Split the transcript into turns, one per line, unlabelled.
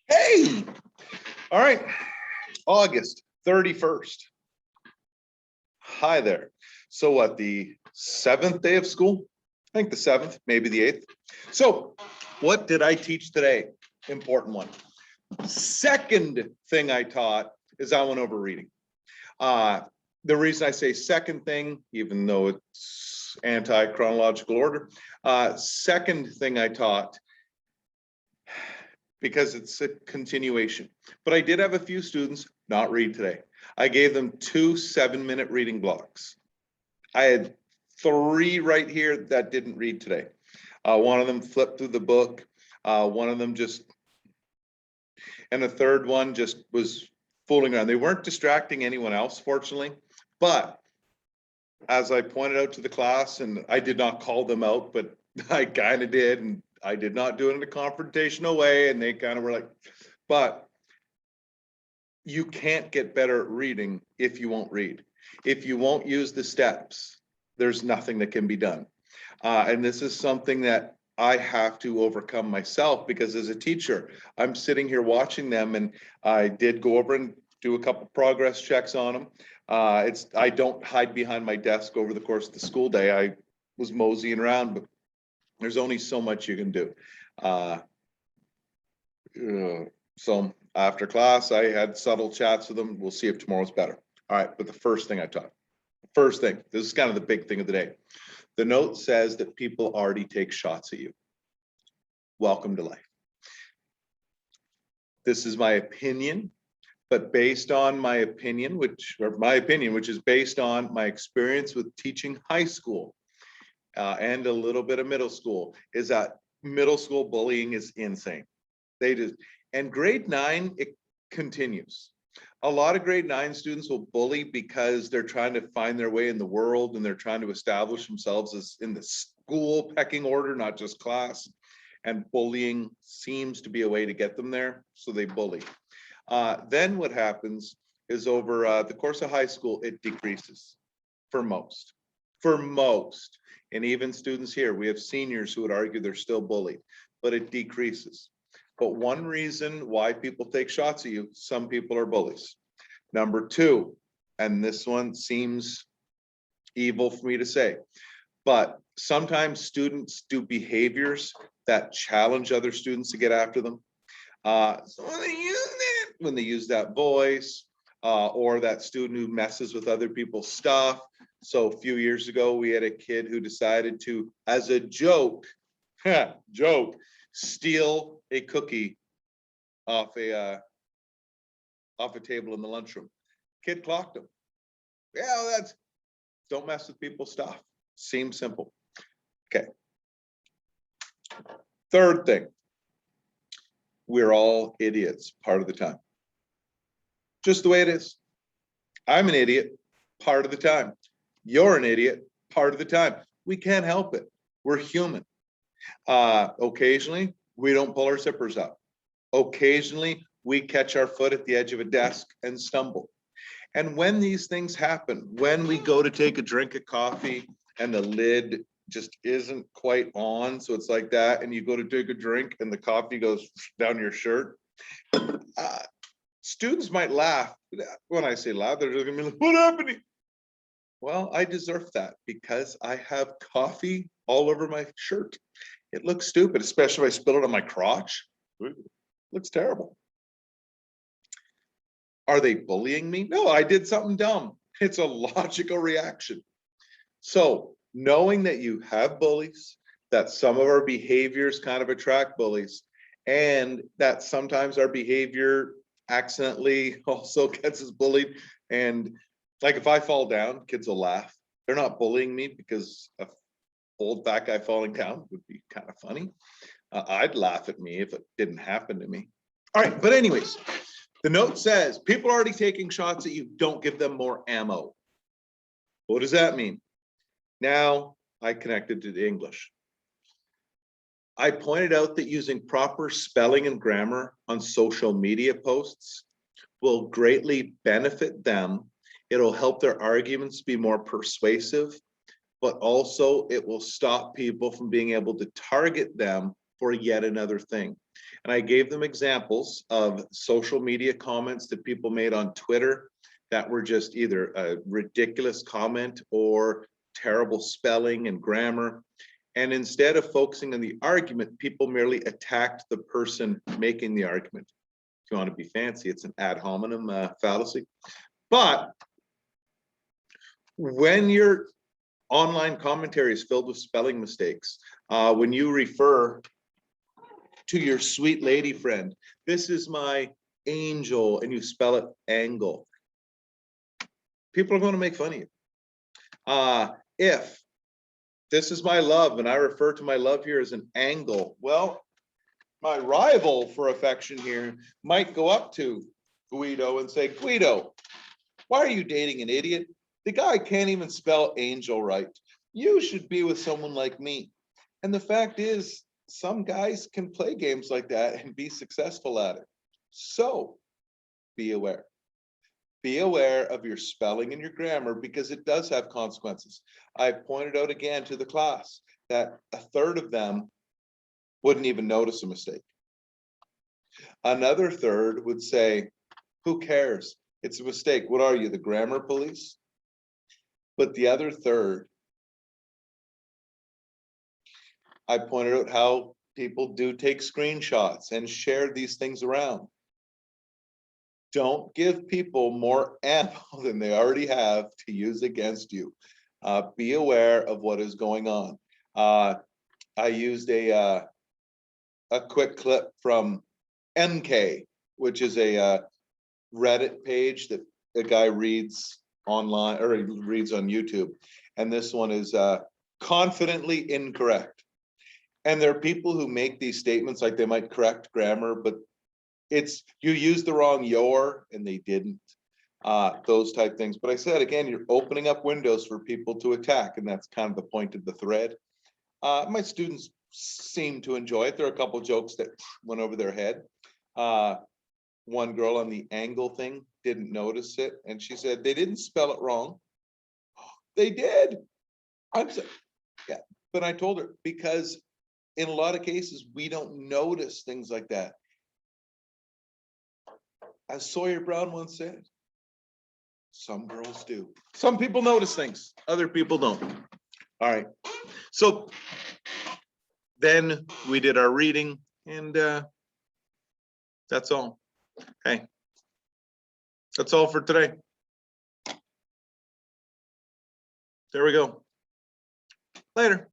Hey, all right, August 31st. Hi there. So what, the 7th day of school? I think the 7th, maybe the 8th. So what did I teach today? Important one. Second thing I taught is I went over reading. The reason I say second thing, even though it's anti-chronological order, second thing I taught because it's a continuation. But I did have a few students not read today. I gave them 2 7-minute reading blocks. I had 3 right here that didn't read today. One of them flipped through the book. One of them just, and the third one just was fooling around. They weren't distracting anyone else, fortunately. But as I pointed out to the class, and I did not call them out, but I kind of did, and I did not do it in a confrontational way, and they kind of were like, but you can't get better at reading if you won't read. If you won't use the steps, there's nothing that can be done. And this is something that I have to overcome myself, because as a teacher, I'm sitting here watching them, and I did go over and do a couple progress checks on them. I don't hide behind my desk over the course of the school day. I was moseying around, but there's only so much you can do. So after class, I had subtle chats with them. We'll see if tomorrow's better. All right, but the first thing I taught, first thing, this is kind of the big thing of the day. The note says that people already take shots at you. Welcome to life. This is my opinion, but based on my opinion, which is based on my experience with teaching high school and a little bit of middle school, is that middle school bullying is insane. And grade 9, it continues. A lot of grade 9 students will bully because they're trying to find their way in the world, and they're trying to establish themselves as in the school pecking order, not just class. And bullying seems to be a way to get them there, so they bully. Then what happens is over the course of high school, it decreases for most. And even students here, we have seniors who would argue they're still bullied, but it decreases. But one reason why people take shots at you, some people are bullies. Number 2, and this one seems evil for me to say, but sometimes students do behaviors that challenge other students to get after them. So when they use that voice, or that student who messes with other people's stuff. So a few years ago, we had a kid who decided to, as a joke, steal a cookie off a table in the lunchroom. Kid clocked him. Yeah, that's, don't mess with people's stuff. Seems simple. Okay. Third thing, we're all idiots part of the time. Just the way it is. I'm an idiot part of the time. You're an idiot part of the time. We can't help it. We're human. Occasionally, we don't pull our zippers up. Occasionally, we catch our foot at the edge of a desk and stumble. And when these things happen, when we go to take a drink of coffee and the lid just isn't quite on, so it's like that, and you go to take a drink and the coffee goes down your shirt, students might laugh. When I say laugh, they're just gonna be like, what happened? Well, I deserve that because I have coffee all over my shirt. It looks stupid, especially if I spill it on my crotch. It looks terrible. Are they bullying me? No, I did something dumb. It's a logical reaction. So knowing that you have bullies, that some of our behaviors kind of attract bullies, and that sometimes our behavior accidentally also gets us bullied. And like if I fall down, kids will laugh. They're not bullying me because a old fat guy falling down would be kind of funny. I'd laugh at me if it didn't happen to me. All right, but anyways, the note says people are already taking shots at you. Don't give them more ammo. What does that mean? Now I connected to the English. I pointed out that using proper spelling and grammar on social media posts will greatly benefit them. It'll help their arguments be more persuasive, but also it will stop people from being able to target them for yet another thing. And I gave them examples of social media comments that people made on Twitter that were just either a ridiculous comment or terrible spelling and grammar. And instead of focusing on the argument, people merely attacked the person making the argument. If you want to be fancy, it's an ad hominem fallacy. But when your online commentary is filled with spelling mistakes, when you refer to your sweet lady friend, this is my angel, and you spell it angle, people are going to make fun of you. If this is my love and I refer to my love here as an angle, well, my rival for affection here might go up to Guido and say, Guido, why are you dating an idiot? The guy can't even spell angel right. You should be with someone like me. And the fact is, some guys can play games like that and be successful at it. So be aware. Be aware of your spelling and your grammar, because it does have consequences. I pointed out again to the class that a third of them wouldn't even notice a mistake. Another third would say, who cares? It's a mistake. What are you, the grammar police? But the other third, I pointed out how people do take screenshots and share these things around. Don't give people more ammo than they already have to use against you. Be aware of what is going on. I used a quick clip from MK, which is a Reddit page that a guy reads online, or he reads on YouTube. And this one is confidently incorrect. And there are people who make these statements like they might correct grammar, but it's, you used the wrong your and they didn't, those type things. But I said, again, you're opening up windows for people to attack, and that's kind of the point of the thread. My students seem to enjoy it. There are a couple of jokes that went over their head. One girl on the angle thing didn't notice it, and she said, they didn't spell it wrong. They did. I'm sorry. Yeah, but I told her, because in a lot of cases, we don't notice things like that. As Sawyer Brown once said, some girls do. Some people notice things, other people don't. All right. So then we did our reading, and that's all. Okay. That's all for today. There we go. Later.